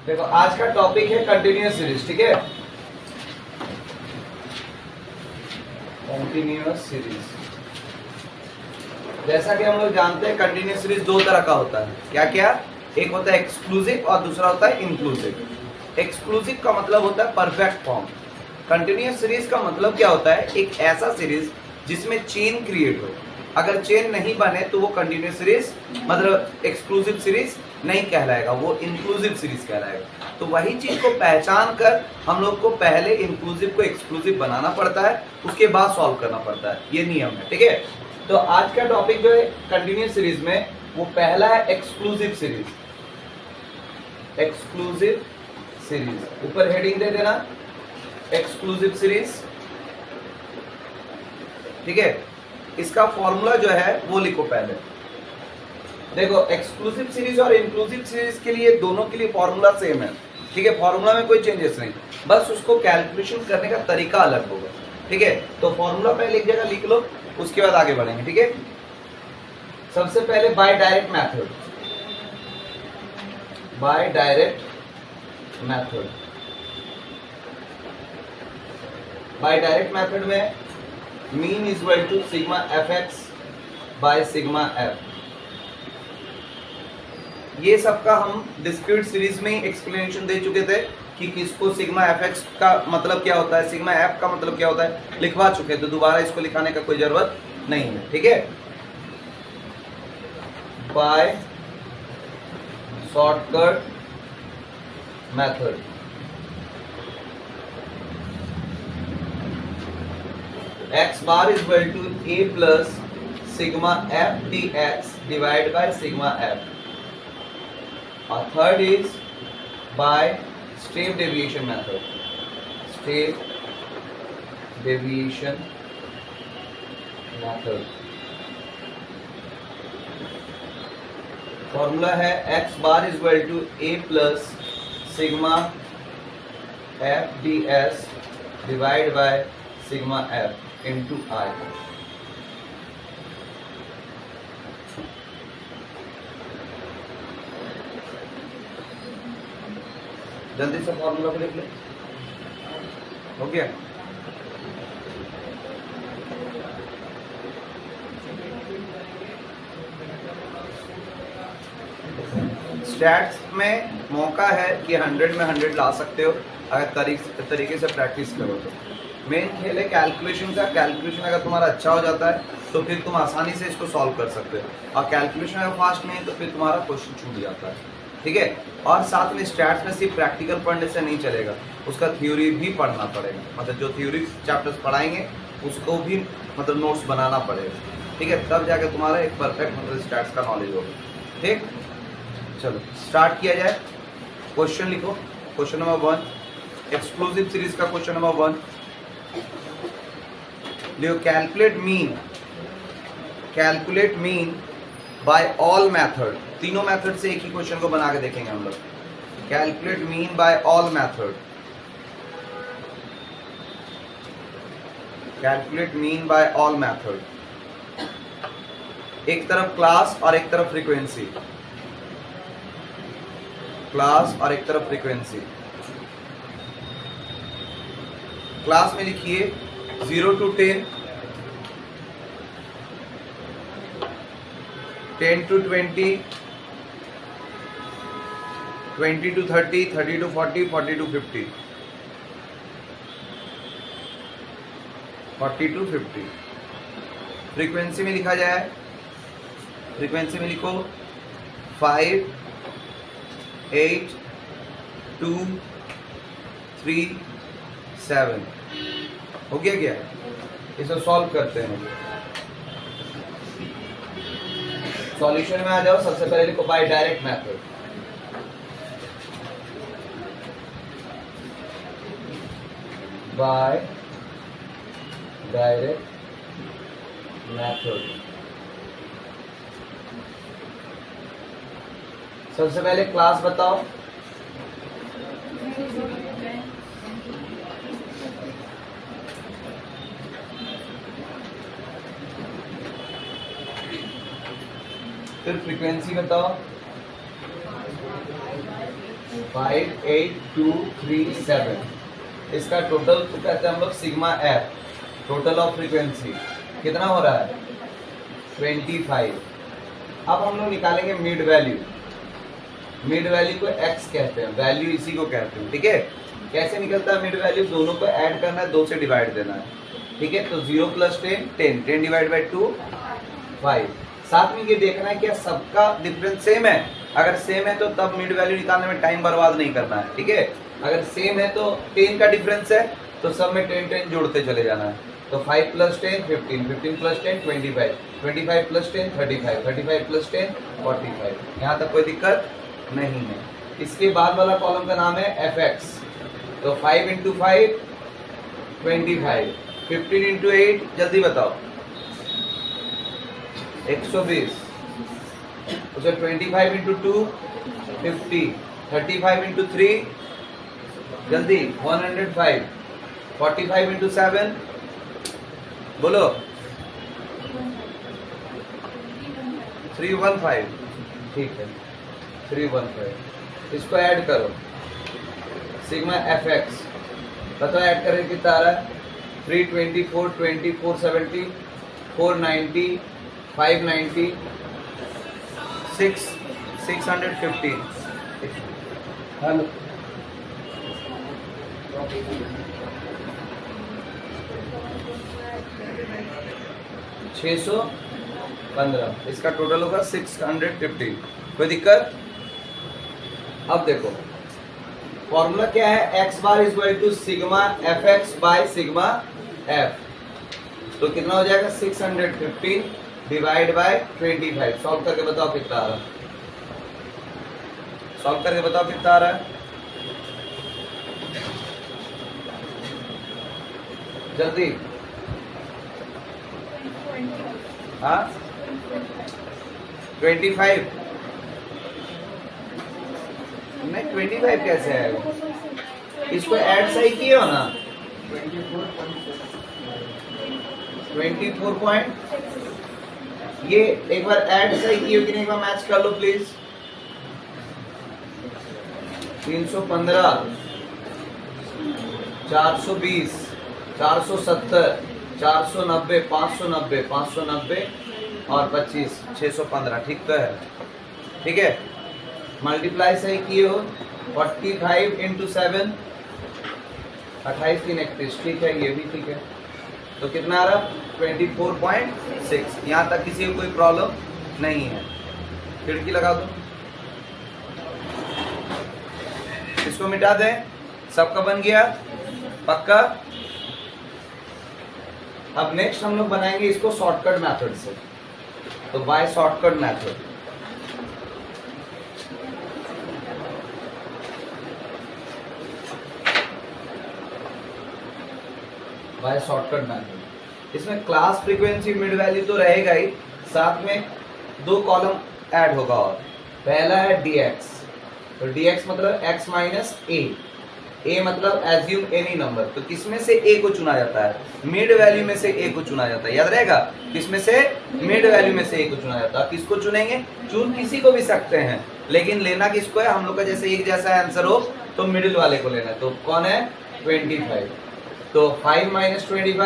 देखो आज का टॉपिक है कंटिन्यूअस सीरीज, ठीक है। कंटिन्यूअस सीरीज, जैसा कि हम लोग जानते हैं कंटिन्यूअस सीरीज दो तरह का होता है। क्या क्या? एक होता है एक्सक्लूसिव और दूसरा होता है इंक्लूसिव। एक्सक्लूसिव का मतलब होता है परफेक्ट फॉर्म। कंटिन्यूअस सीरीज का मतलब क्या होता है? एक ऐसा सीरीज जिसमें चेन क्रिएट हो। अगर चेन नहीं बने तो वो कंटिन्यूअस सीरीज मतलब एक्सक्लूसिव सीरीज नहीं कहलाएगा, वो इंक्लूसिव सीरीज कहलाएगा। तो वही चीज को पहचान कर हम लोग को पहले इंक्लूसिव को एक्सक्लूसिव बनाना पड़ता है, उसके बाद सॉल्व करना पड़ता है। ये नियम है, ठीक है। तो आज का टॉपिक जो है कंटिन्यूअस सीरीज में, वो पहला है एक्सक्लूसिव सीरीज। एक्सक्लूसिव सीरीज, ऊपर हेडिंग दे देना एक्सक्लूसिव सीरीज, ठीक है। इसका फॉर्मूला जो है वो लिखो पहले। देखो एक्सक्लूसिव सीरीज और इंक्लूसिव सीरीज के लिए दोनों के लिए फॉर्मूला सेम है, ठीक है। फॉर्मूला में कोई चेंजेस नहीं, बस उसको कैलकुलेशन करने का तरीका अलग होगा, ठीक है। तो फॉर्मूला पहले एक जगह लिख लो, उसके बाद आगे बढ़ेंगे, ठीक है। सबसे पहले by direct method. By direct method, by direct method में mean is equal to sigma F X by sigma F. ये सबका हम डिस्क्रीट सीरीज में ही एक्सप्लेनेशन दे चुके थे कि किसको सिग्मा एफ एक्स का मतलब क्या होता है, सिग्मा एफ का मतलब क्या होता है, लिखवा चुके, तो दोबारा इसको लिखाने का कोई जरूरत नहीं है, ठीक है। By shortcut method, X bar is equal to A plus sigma F D X divide by sigma F. और third is by step deviation method. Step deviation method, formula है X bar is equal to A plus sigma F D S divide by sigma F into I. जल्दी से formula को लिख ले, हो गया। Stats में मौका है कि 100 में 100 ला सकते हो अगर तरीके से प्रैक्टिस करो तो। मेन खेल है कैलकुलेशन का। कैलकुलेशन अगर तुम्हारा अच्छा हो जाता है तो फिर तुम आसानी से इसको सॉल्व कर सकते हो, और कैलकुलेशन अगर फास्ट नहीं है तो फिर तुम्हारा क्वेश्चन छूट जाता है, ठीक है। और साथ में स्टैट्स में सिर्फ प्रैक्टिकल पढ़ने से नहीं चलेगा, उसका थ्योरी भी पढ़ना पड़ेगा। मतलब जो थ्योरी चैप्टर्स पढ़ाएंगे उसको भी मतलब नोट्स बनाना पड़ेगा, ठीक है। तब जाकर तुम्हारा एक परफेक्ट मतलब स्टैट्स का नॉलेज होगा, ठीक। चलो स्टार्ट किया जाए। क्वेश्चन लिखो, क्वेश्चन नंबर 1, एक्सक्लूसिव सीरीज का क्वेश्चन नंबर 1 लिखो। Calculate mean by all method. तीनों मेथड से एक ही क्वेश्चन को बना के देखेंगे हम लोग। Calculate mean by all method. Calculate mean by all method. एक तरफ क्लास और एक तरफ फ्रीक्वेंसी, क्लास और एक तरफ फ्रीक्वेंसी। क्लास में लिखिए 0 to 10, 10 to 20, 20 to 30, 30 to 40, 40 to 50, 40 to 50। Frequency में लिखा जाए, फ्रीक्वेंसी में लिखो 5, 8, 2, 3, 7। हो गया क्या? इसे सॉल्व करते हैं। सॉल्यूशन में आ जाओ। सबसे पहले लिखो by direct method. By direct method. सबसे पहले क्लास बताओ। फिर फ्रीक्वेंसी बताओ। 58,237। इसका टोटल तो कहते हैं हम लोग sigma F, total of frequency कितना हो रहा है 25। अब हम लोग निकालेंगे मिड वैल्यू। मिड वैल्यू को x कहते हैं, वैल्यू इसी को कहते हैं, ठीक है। कैसे निकलता है मिड वैल्यू, दोनों को ऐड करना है, 2 से डिवाइड देना है, ठीक है। तो 0 + 10 10, 10 डिवाइड बाई 2 5। साथ में ये देखना है क्या सबका डिफरेंस सेम है। अगर सेम है तो तब मिड वैल्यू निकालने में टाइम बर्बाद नहीं करना है, ठीक है। अगर सेम है तो 10 का डिफरेंस है तो सब में 10 10 जोड़ते चले जाना है। तो 5 + 10 15, 15 + 10 25, 25 + 10 35, 35 + 10 45। यहाँ तक कोई दिक्कत नहीं है। इसके बाद वाला कॉलम का नाम है fx। तो 5 × 5 25, 15 × 8 जल्दी बताओ 120, उसे 25 × 2 50, 35 × 3 जल्दी 105, 45 × 7 बोलो 315, ठीक है 315। इसको ऐड करो, सिग्मा fx बताओ ऐड करके कितना आ रहा है 324, 20, 470, 490, 590, 650। हेलो 615, इसका टोटल होगा 650। कोई दिक्कत। अब देखो फॉर्मूला क्या है, x bar is equal to sigma fx by sigma f। तो कितना हो जाएगा 650 डिवाइड बाय 25। सॉल्व करके बताओ कितना आ रहा है, सॉल्व करके बताओ कितना आ रहा है जल्दी। हाँ 25 नहीं 25 कैसे आएगा, इसको ऐड सही किए हो ना 24 पॉइंट। ये एक बार ऐड सही किए हो कि नहीं, एक बार मैच कर लो प्लीज। 315, 420, 470, 490, 590, 590 और 25 615, ठीक तो है, ठीक है। मल्टीप्लाई सही किए हो 45 × 7 28 3 31, ठीक है ये भी ठीक है। तो कितना आ रहा 24.6। यहाँ तक किसी को कोई प्रॉब्लम नहीं है। खिड़की लगा दो, इसको मिटा दें, सबका बन गया पक्का। अब नेक्स्ट हम लोग बनाएंगे इसको शॉर्टकट मेथड से। तो bye shortcut method, bye shortcut method. इसमें क्लास फ्रीक्वेंसी मिड वैल्यू तो रहेगा ही, साथ में 2 कॉलम ऐड होगा। और पहला है dx, तो dx मतलब x माइनस a मतलब एज्यूम एनी नंबर। तो किसमें से a को चुना जाता है, मिड वैल्यू में से a को चुना जाता है, याद रहेगा किसमें से, मिड वैल्यू में से a को चुना जाता है। किसको चुनेंगे, चुन किसी को भी सकते हैं, लेकिन लेना किसको है, हम लोग का जैसे एक जैसा आंसर हो तो मिडिल वाले को लेना है। तो कौन है 25। तो 5 - 25, 15 -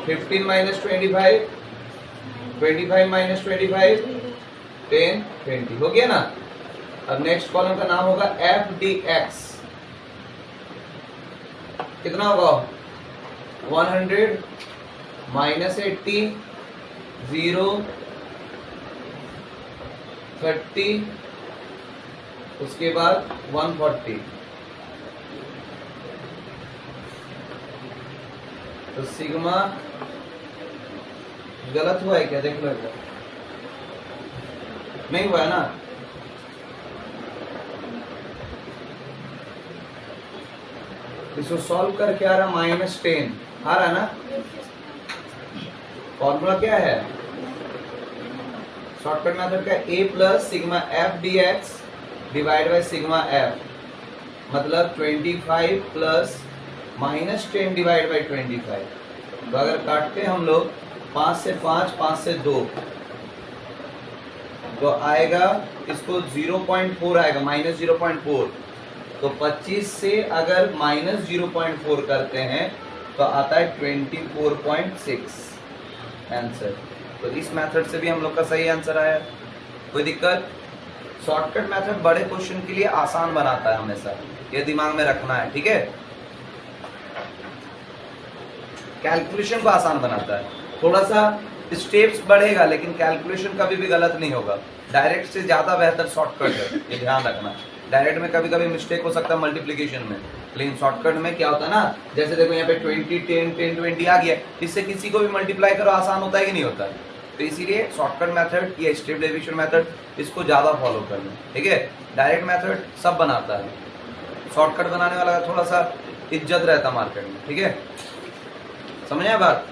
25, 25 - 25, 10 20 हो गया ना। अब नेक्स्ट कॉलम का नाम होगा f dx। कितना होगा 100 -80 0 30, उसके बाद 140। तो सिग्मा गलत हुआ है क्या, देख लो नहीं हुआ है ना। इसको सॉल्व करके आ रहा -10 आ रहा है ना। फॉर्मूला क्या है शॉर्टकट मेथड का, a + sigma f dx divide by sigma f, मतलब 25 + -10 डिवाइड बाई 25। तो अगर काटते हैं हम लोग 5 से 5, 5 से 2, तो आएगा इसको 0.4 आएगा, -0.4। तो 25 से अगर -0.4 करते हैं तो आता है 24.6 आंसर। तो इस मेथड से भी हम लोग का सही आंसर आया। कोई दिक्कत? शॉर्टकट मेथड बड़े क्वेश्चन के लिए आसान बनाता है हमेशा, ये दिमाग में रखना है, ठीक है। कैलकुलेशन को आसान बनाता है, थोड़ा सा स्टेप्स बढ़ेगा लेकिन कैलकुलेशन कभी भी गलत नहीं होगा। डायरेक्ट से ज्यादा बेहतर शॉर्टकट है, ये ध्यान रखना। डायरेक्ट में कभी कभी मिस्टेक हो सकता है मल्टीप्लिकेशन में, लेकिन शॉर्टकट में क्या होता है ना, जैसे देखो यहाँ पे 20 10 10 20 आ गया, इससे किसी को भी मल्टीप्लाई करो आसान होता है कि नहीं होता है। तो इसीलिए शॉर्टकट मेथड या स्टेप डेविएशन मेथड इसको ज्यादा फॉलो करना, ठीक है। डायरेक्ट मेथड सब बनाता है, शॉर्टकट बनाने वाला थोड़ा सा इज्जत रहता मार्केट में, ठीक है। समझ आए बात?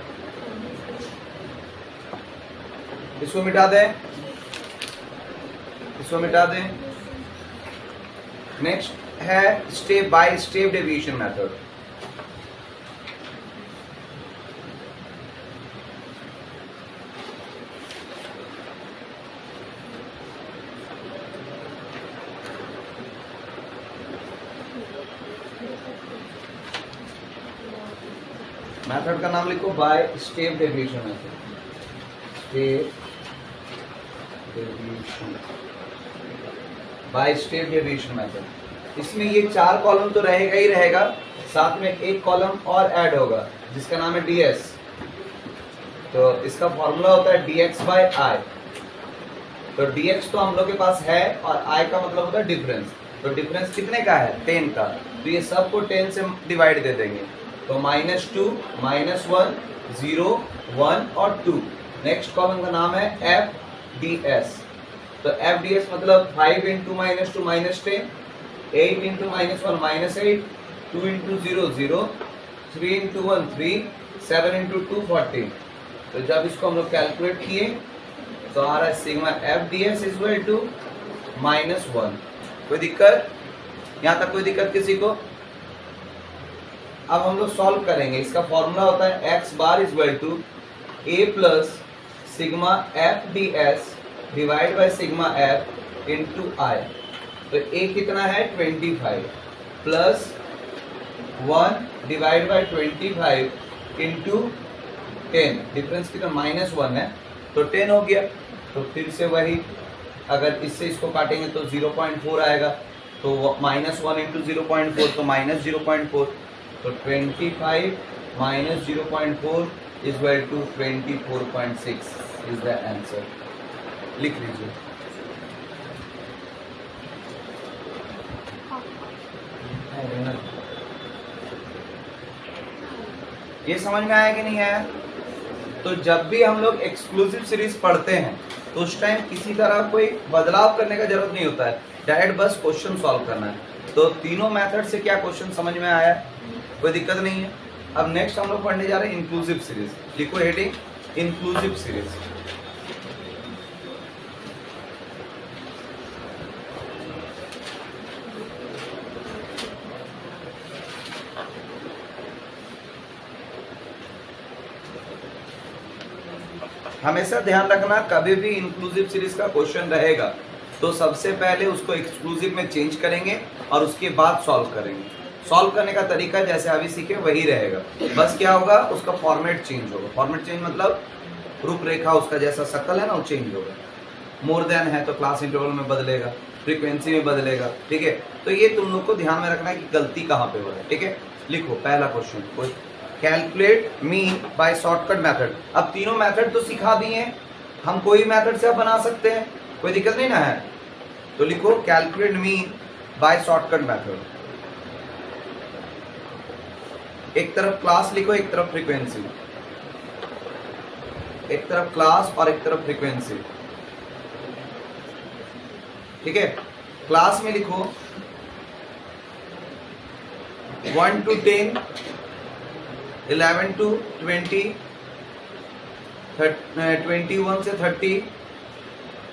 इसको मिटा दें, इसको मिटा दें। नेक्स्ट है step by step deviation method. Method का नाम लिखो bye step deviation method. Step deviation bye step deviation method. इसमें ये 4 कॉलम तो रहेगा ही रहेगा, साथ में एक कॉलम और ऐड होगा जिसका नाम है ds। तो इसका फॉर्मूला होता है dx बाय i। तो dx तो हम लोग के पास है और i का मतलब होता है डिफरेंस। तो डिफरेंस कितने का है? 10 का। तो ये सबको 10 से डिवाइड दे देंगे, तो -2 -1 0 1 और 2। नेक्स्ट कॉलम का नाम है fds। तो fds मतलब 5 × -2 -10, 8 × -1 -8, 2 × 0 0, 3 × 1 3, 7 × 2 14। तो जब इसको हम लोग कैलकुलेट किए तो आ रहा है सिग्मा fds इक्वल टू -1। कोई दिक्कत? यहाँ तक कोई दिक्कत किसी को? अब हम लोग सॉल्व करेंगे। इसका फॉर्मूला होता है x bar equal to a plus sigma fds divide by sigma f into i। तो a कितना है? 25 plus 1 divide by 25 into 10। Difference कितना? -1 है, तो 10 हो गया। तो फिर से वही, अगर इससे इसको काटेंगे तो 0.4 आएगा, तो -1 इंटू 0.4 तो -0.4। तो 25 minus 0.4 is equal to 24.6 is the answer। लिख लीजिए। ये समझ में आया कि नहीं आया? तो जब भी हम लोग एक्सक्लूसिव सीरीज पढ़ते हैं तो उस टाइम किसी तरह कोई बदलाव करने का जरूरत नहीं होता है, डायरेक्ट बस क्वेश्चन सॉल्व करना है। तो तीनों मेथड से क्या क्वेश्चन समझ में आया? कोई दिक्कत नहीं है। अब नेक्स्ट हम लोग पढ़ने जा रहे हैं इंक्लूसिव सीरीज। लिखो हेडिंग इंक्लूसिव सीरीज। हमेशा ध्यान रखना, कभी भी इंक्लूसिव सीरीज का क्वेश्चन रहेगा तो सबसे पहले उसको एक्सक्लूसिव में चेंज करेंगे और उसके बाद सॉल्व करेंगे। सॉल्व करने का तरीका जैसे अभी सीखे वही रहेगा, बस क्या होगा, उसका फॉर्मेट चेंज होगा। फॉर्मेट चेंज मतलब रूपरेखा उसका जैसा शक्ल है ना वो चेंज होगा। मोर देन है तो क्लास इंटरवल में बदलेगा, फ्रीक्वेंसी में बदलेगा, ठीक है। तो ये तुम लोग को ध्यान में रखना है कि गलती कहाँ पे हो रहा है, ठीक है। लिखो पहला question, calculate mean by shortcut method. अब तीनों मेथड तो सिखा दिए, हम कोई मेथड से अब बना सकते हैं, कोई दिक्कत नहीं ना है। तो लिखो calculate mean by shortcut method. एक तरफ क्लास लिखो, एक तरफ फ्रीक्वेंसी, एक तरफ क्लास और एक तरफ फ्रीक्वेंसी, ठीक है। क्लास में लिखो 1 to 10, 11 to 20, 21 से 30,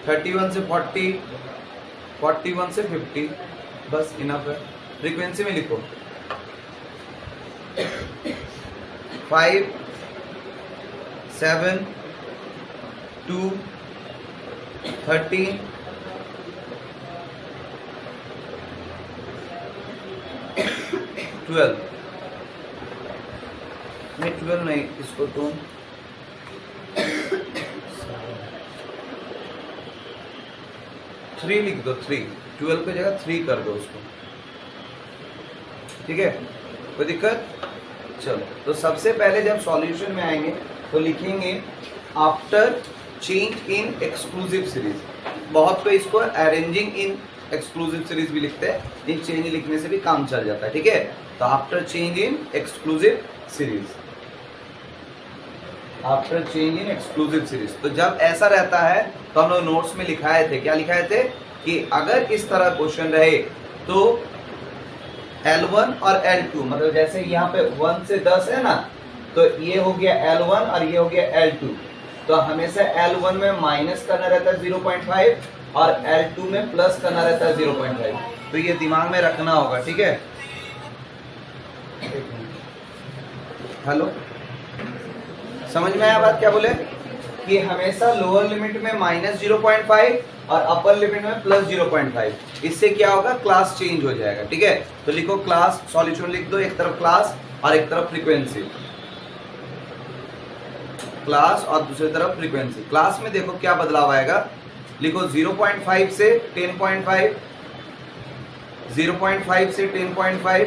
31 से 40, 41 से 50, बस इनफ है। फ्रीक्वेंसी में लिखो 5, 7, 2, 13, 12, नहीं 12 नहीं, इसको तुम 3 लिख दो, 3, 12 की जगह 3 कर दो उसको, ठीक है, कोई दिक्कत? चलो, तो सबसे पहले जब सॉल्यूशन में आएंगे तो लिखेंगे after change in exclusive series. बहुत कोई इसको अरेंजिंग इन एक्सक्लूसिव सीरीज भी लिखते हैं, इन चेंज लिखने से भी काम चल जाता है, ठीक है। तो after change in exclusive series, after change in exclusive series. तो जब ऐसा रहता है तो हम लोग नोट्स में लिखाए थे, क्या लिखाए थे कि अगर इस तरह क्वेश्चन रहे तो L1 और L2, मतलब जैसे यहाँ पे 1 से 10 है ना, तो ये हो गया L1 और ये हो गया L2, तो हमेशा L1 में माइनस करना रहता है 0.5 और L2 में प्लस करना रहता है 0.5। तो ये दिमाग में रखना होगा, ठीक है। हेलो, समझ में आया बात क्या बोले? कि हमेशा लोअर लिमिट में माइनस 0.5 और अपर लिमिट में प्लस 0.5। इससे क्या होगा, क्लास चेंज हो जाएगा, ठीक है। तो लिखो क्लास, सॉल्यूशन लिख दो, एक तरफ क्लास और एक तरफ फ्रीक्वेंसी, क्लास और दूसरी तरफ फ्रीक्वेंसी। क्लास में देखो क्या बदलाव आएगा, लिखो 0.5 से 10.5, 0.5 से 10.5,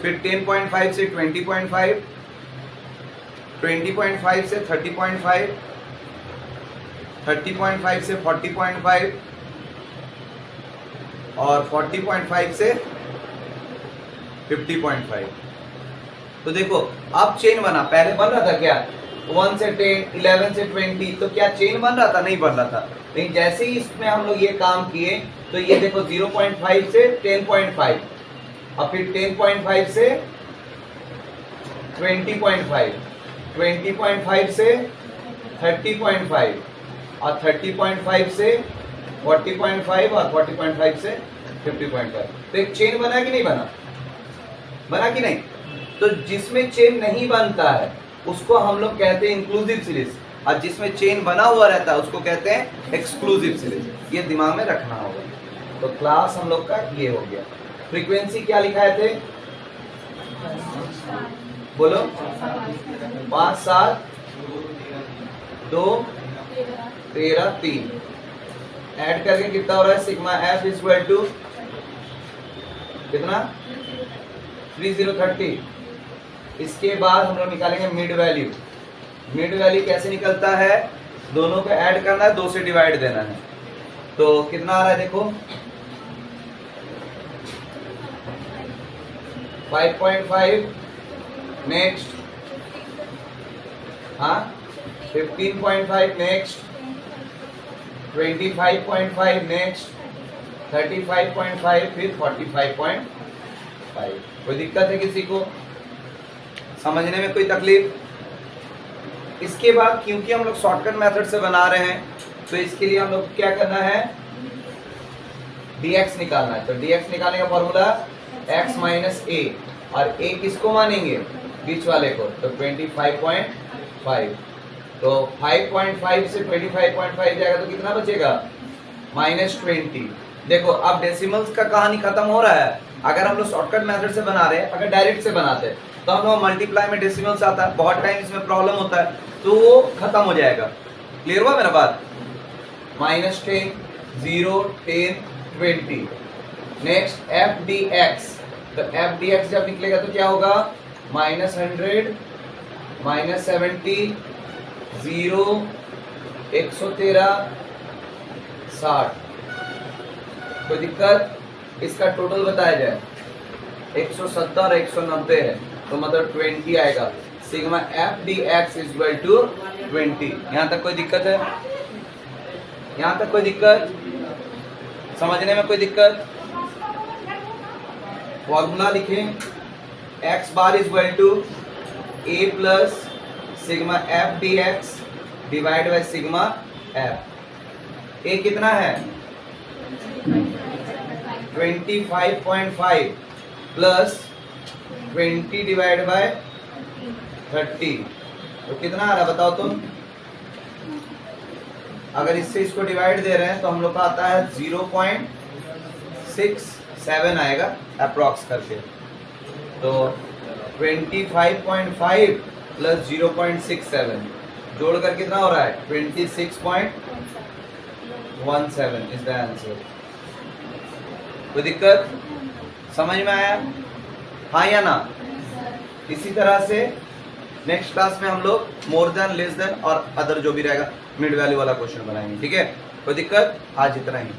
फिर 10.5 से 20.5, 20.5 से 30.5, 30.5 से 40.5 और 40.5 से 50.5। तो देखो अब चेन बना, पहले बन रहा था क्या 1 से 10, 11 से 20, तो क्या चेन बन रहा था? नहीं बन रहा था। लेकिन जैसे ही इसमें हम लोग ये काम किए तो ये देखो 0.5 से 10.5 और फिर 10.5 से 20.5, 20.5 से 30.5 और 30.5 से 40.5 और 40.5 से 50.5। तो एक चेन बना कि नहीं बना? बना कि नहीं? तो जिसमें चेन नहीं बनता है उसको हम लोग कहते हैं इंक्लूसिव सीरीज, और जिसमें चेन बना हुआ रहता है उसको कहते हैं एक्सक्लूसिव सीरीज। ये दिमाग में रखना होगा। तो क्लास हम लोग का ये हो गया। फ्रीक्वेंसी क्या लिखाए थे? बोलो 5, 7, 2, 13, 3। ऐड करके कितना हो रहा है? Sigma F is equal to कितना? 3030। इसके बाद हम लोग निकालेंगे मिड वैल्यू। मिड वैल्यू कैसे निकलता है? दोनों को ऐड करना है, 2 से डिवाइड देना है। तो कितना आ रहा है देखो 5.5, नेक्स्ट, हाँ 15.5, नेक्स्ट 25.5, नेक्स्ट 35.5, फिर 45.5। कोई दिक्कत है किसी को? समझने में कोई तकलीफ? इसके बाद क्योंकि हम लोग शॉर्टकट मेथड से बना रहे हैं तो इसके लिए हम लोग क्या करना है? dx निकालना है। तो dx निकालने का फॉर्मूला x माइनस a, और a किसको मानेंगे? बीच वाले को। तो 25.5। तो 5.5 से 25.5 जाएगा तो कितना बचेगा? -20। देखो अब डेसिमल्स का कहानी खत्म हो रहा है। अगर हम लोग शॉर्टकट मेथड से बना रहे हैं, अगर डायरेक्ट से बनाते हैं तो हम लोग मल्टीप्लाई में डेसिमल्स आता है, बहुत टाइम इसमें प्रॉब्लम होता है, तो वो खत्म हो जाएगा। क्लियर हुआ मेरा बात? -10, 0, 10, 20। Next F D x. तो एफ डी एक्स जब निकलेगा तो क्या होगा? -100, -70, 0, 113, 60। कोई दिक्कत? इसका टोटल बताया जाए 170 और 190 है, तो मतलब 20 आएगा। Sigma F D X is equal to 20। यहाँ तक कोई दिक्कत है? यहाँ तक कोई दिक्कत? समझने में कोई दिक्कत? फॉर्मूला लिखें, X bar is equal to A plus sigma F D X divide by sigma F. A कितना है? 25.5 प्लस 20 डिवाइड बाय 30, तो कितना आ रहा बताओ तुम? अगर इससे इसको डिवाइड दे रहे हैं तो हम लोग का आता है 0.67 आएगा अप्रॉक्स करके। तो 25.5 प्लस 0.67 जोड़ कर कितना हो रहा है 26.17 इज द आंसर। कोई दिक्कत समझ में आया? हाँ या ना? इसी तरह से नेक्स्ट क्लास में हम लोग मोर देन, लेस देन और अदर जो भी रहेगा मिड वैल्यू वाला क्वेश्चन बनाएंगे। ठीक है, कोई दिक्कत? आज इतना ही।